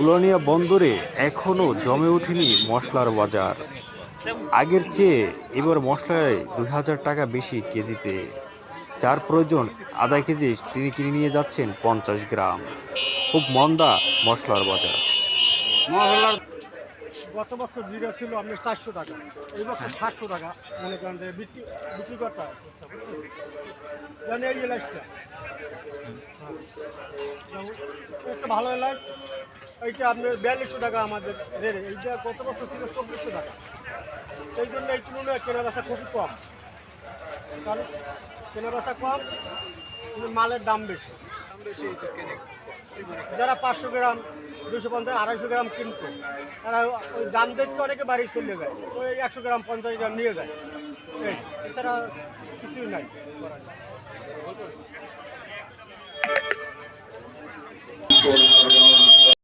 উলানিয়া বন্দরে এখনও জমে ওঠেনি মশলার বাজার। আগের চেয়ে এবার মশলায় ২,০০০ টাকা বেশি কেজিতে। যার প্রয়োজন আধা কেজি তিনি কিনে নিয়ে যাচ্ছেন 50 গ্রাম। খুব মন্দা মশলার বাজার। মশলার গত বছর জিরা ছিল আপনার 400 টাকা, এই বছর 700 টাকা। মনে করেন যে বিক্রি বিক্রি করতে হয় জানি এই এলাচটা একটা ভালো এলাচ। এইটা আপনার 4200 টাকা আমাদের রেটে, এইটা গত বছর ছিল 2400 টাকা। সেই জন্য এই তুলনায় কেনা বেচা খুবই কম, কারণ কেনা বেচা কম, কিন্তু মালের দাম বেশি। যারা 500 গ্রাম, 250, 250 গ্রাম কিনতো, তারা ওই দাম দেখতে অনেকে বাড়ি চলে যায়, ওই 100 গ্রাম 50 গ্রাম নিয়ে যায়। এই এছাড়া কিছুই নাই করার।